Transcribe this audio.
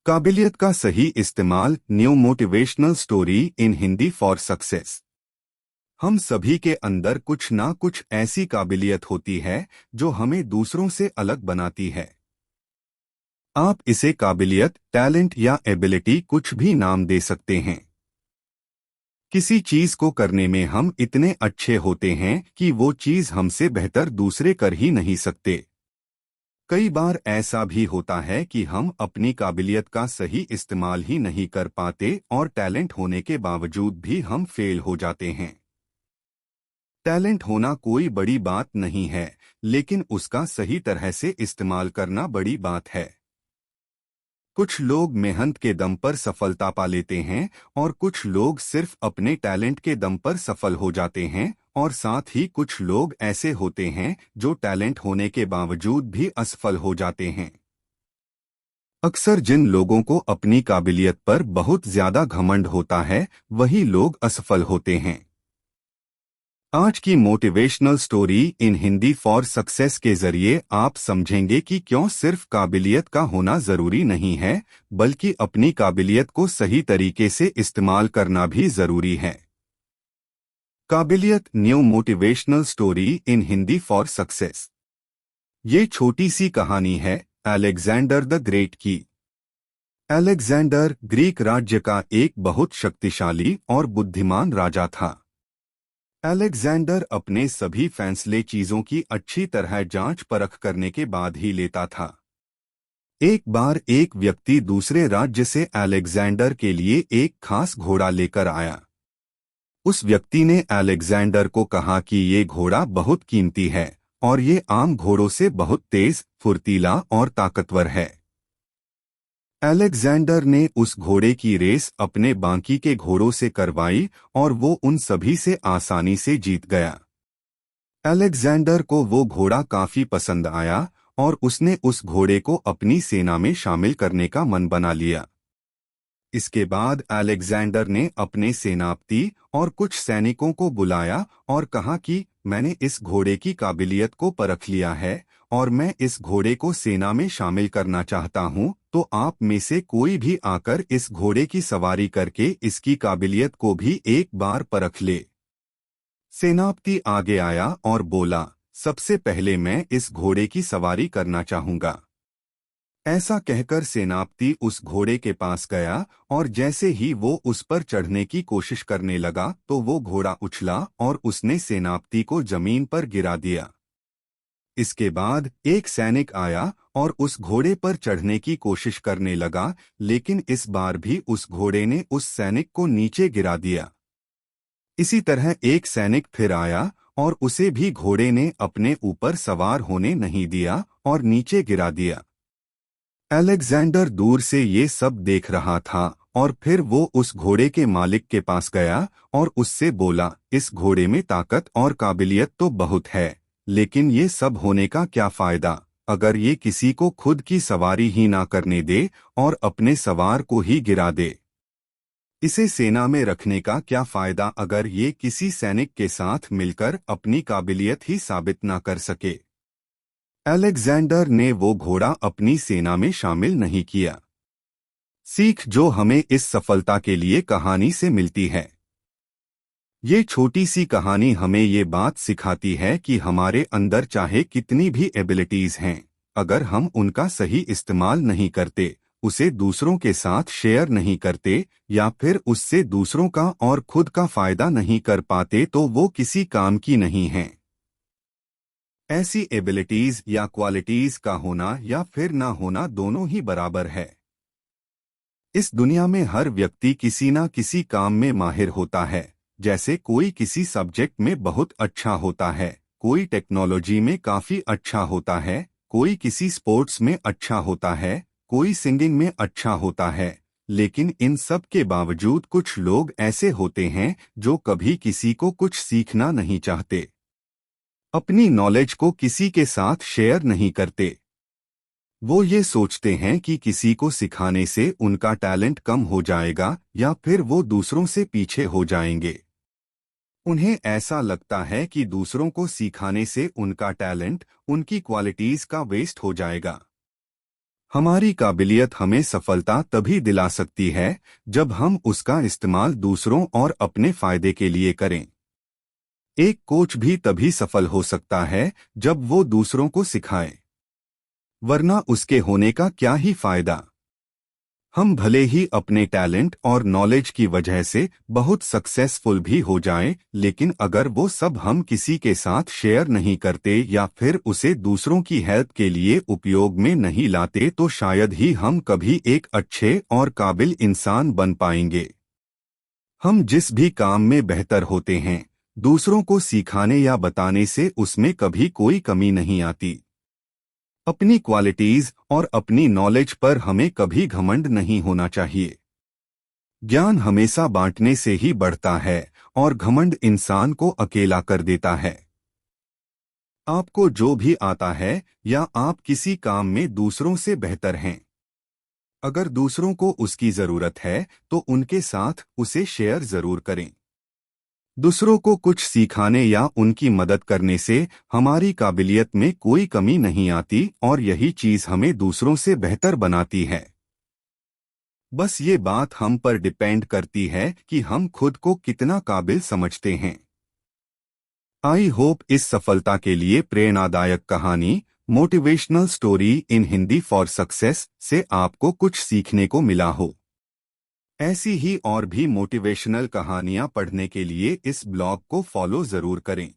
काबिलियत का सही इस्तेमाल, new motivational story in Hindi for success. हम सभी के अंदर कुछ ना कुछ ऐसी काबिलियत होती है जो हमें दूसरों से अलग बनाती है। आप इसे काबिलियत, टैलेंट या एबिलिटी कुछ भी नाम दे सकते हैं। किसी चीज को करने में हम इतने अच्छे होते हैं कि वो चीज हमसे बेहतर दूसरे कर ही नहीं सकते। कई बार ऐसा भी होता है कि हम अपनी काबिलियत का सही इस्तेमाल ही नहीं कर पाते और टैलेंट होने के बावजूद भी हम फेल हो जाते हैं। टैलेंट होना कोई बड़ी बात नहीं है, लेकिन उसका सही तरह से इस्तेमाल करना बड़ी बात है। कुछ लोग मेहनत के दम पर सफलता पा लेते हैं और कुछ लोग सिर्फ अपने टैलेंट के दम पर सफल हो जाते हैं, और साथ ही कुछ लोग ऐसे होते हैं जो टैलेंट होने के बावजूद भी असफल हो जाते हैं। अक्सर जिन लोगों को अपनी काबिलियत पर बहुत ज्यादा घमंड होता है, वही लोग असफल होते हैं। आज की motivational story in Hindi for success के जरिए आप समझेंगे कि क्यों सिर्फ काबिलियत का होना जरूरी नहीं है, बल्कि अपनी काबिलियत को सही तरीके से इस्तेमाल करना भी जरूरी है। काबिलियत, new motivational story in Hindi for success. ये छोटी सी कहानी है अलेक्जेंडर द ग्रेट की। अलेक्जेंडर ग्रीक राज्य का एक बहुत शक्तिशाली और बुद्धिमान राजा था। अलेक्जेंडर अपने सभी फैसले चीजों की अच्छी तरह जांच परख करने के बाद ही लेता था। एक बार एक व्यक्ति दूसरे राज्य से अलेक्जेंडर के लिए एक खास घोड़ा लेकर आया। उस व्यक्ति ने अलेक्जेंडर को कहा कि ये घोड़ा बहुत कीमती है और ये आम घोड़ों से बहुत तेज, फुर्तीला और ताकतवर है। अलेक्जेंडर ने उस घोड़े की रेस अपने बाकी के घोड़ों से करवाई और वो उन सभी से आसानी से जीत गया। अलेक्जेंडर को वो घोड़ा काफी पसंद आया और उसने उस घोड़े को अपनी सेना में शामिल करने का मन बना लिया। इसके बाद अलेक्जेंडर ने अपने सेनापति और कुछ सैनिकों को बुलाया और कहा कि मैंने इस घोड़े की काबिलियत को परख लिया है और मैं इस घोड़े को सेना में शामिल करना चाहता हूं, तो आप में से कोई भी आकर इस घोड़े की सवारी करके इसकी काबिलियत को भी एक बार परख ले। सेनापति आगे आया और बोला, सबसे पहले मैं इस घोड़े की सवारी करना चाहूंगा। ऐसा कहकर सेनापति उस घोड़े के पास गया और जैसे ही वो उस पर चढ़ने की कोशिश करने लगा तो वो घोड़ा उछला और उसने सेनापति को जमीन पर गिरा दिया। इसके बाद एक सैनिक आया और उस घोड़े पर चढ़ने की कोशिश करने लगा, लेकिन इस बार भी उस घोड़े ने उस सैनिक को नीचे गिरा दिया। इसी तरह एक सैनिक फिर आया और उसे भी घोड़े ने अपने ऊपर सवार होने नहीं दिया और नीचे गिरा दिया। अलेक्जेंडर दूर से ये सब देख रहा था और फिर वो उस घोड़े के मालिक के पास गया और उससे बोला, इस घोड़े में ताकत और काबिलियत तो बहुत है, लेकिन ये सब होने का क्या फायदा अगर ये किसी को खुद की सवारी ही ना करने दे और अपने सवार को ही गिरा दे। इसे सेना में रखने का क्या फायदा अगर ये किसी सैनिक के साथ मिलकर अपनी काबिलियत ही साबित ना कर सके। अलेक्जेंडर ने वो घोड़ा अपनी सेना में शामिल नहीं किया। सीख जो हमें इस सफलता के लिए कहानी से मिलती है। ये छोटी सी कहानी हमें ये बात सिखाती है कि हमारे अंदर चाहे कितनी भी एबिलिटीज हैं, अगर हम उनका सही इस्तेमाल नहीं करते, उसे दूसरों के साथ शेयर नहीं करते या फिर उससे दूसरों का और खुद का फायदा नहीं कर पाते, तो वो किसी काम की नहीं है। ऐसी एबिलिटीज या क्वालिटीज का होना या फिर ना होना दोनों ही बराबर है। इस दुनिया में हर व्यक्ति किसी ना किसी काम में माहिर होता है। जैसे कोई किसी सब्जेक्ट में बहुत अच्छा होता है, कोई टेक्नोलॉजी में काफी अच्छा होता है, कोई किसी स्पोर्ट्स में अच्छा होता है, कोई सिंगिंग में अच्छा होता है। लेकिन इन सब के बावजूद कुछ लोग ऐसे होते हैं जो कभी किसी को कुछ सीखना नहीं चाहते, अपनी नॉलेज को किसी के साथ शेयर नहीं करते। वो ये सोचते हैं कि किसी को सिखाने से उनका टैलेंट कम हो जाएगा या फिर वो दूसरों से पीछे हो जाएंगे। उन्हें ऐसा लगता है कि दूसरों को सिखाने से उनका टैलेंट, उनकी क्वालिटीज का वेस्ट हो जाएगा। हमारी काबिलियत हमें सफलता तभी दिला सकती है जब हम उसका इस्तेमाल दूसरों और अपने फायदे के लिए करें। एक कोच भी तभी सफल हो सकता है जब वो दूसरों को सिखाए, वरना उसके होने का क्या ही फायदा। हम भले ही अपने टैलेंट और नॉलेज की वजह से बहुत सक्सेसफुल भी हो जाएं, लेकिन अगर वो सब हम किसी के साथ शेयर नहीं करते या फिर उसे दूसरों की हेल्प के लिए उपयोग में नहीं लाते तो शायद ही हम कभी एक अच्छे और काबिल इंसान बन पाएंगे। हम जिस भी काम में बेहतर होते हैं, दूसरों को सिखाने या बताने से उसमें कभी कोई कमी नहीं आती। अपनी क्वालिटीज और अपनी नॉलेज पर हमें कभी घमंड नहीं होना चाहिए। ज्ञान हमेशा बांटने से ही बढ़ता है और घमंड इंसान को अकेला कर देता है। आपको जो भी आता है या आप किसी काम में दूसरों से बेहतर हैं, अगर दूसरों को उसकी जरूरत है तो उनके साथ उसे शेयर जरूर करें। दूसरों को कुछ सिखाने या उनकी मदद करने से हमारी काबिलियत में कोई कमी नहीं आती और यही चीज हमें दूसरों से बेहतर बनाती है। बस ये बात हम पर डिपेंड करती है कि हम खुद को कितना काबिल समझते हैं। आई होप इस सफलता के लिए प्रेरणादायक कहानी motivational story in Hindi for success से आपको कुछ सीखने को मिला हो। ऐसी ही और भी मोटिवेशनल कहानियां पढ़ने के लिए इस ब्लॉग को फॉलो जरूर करें।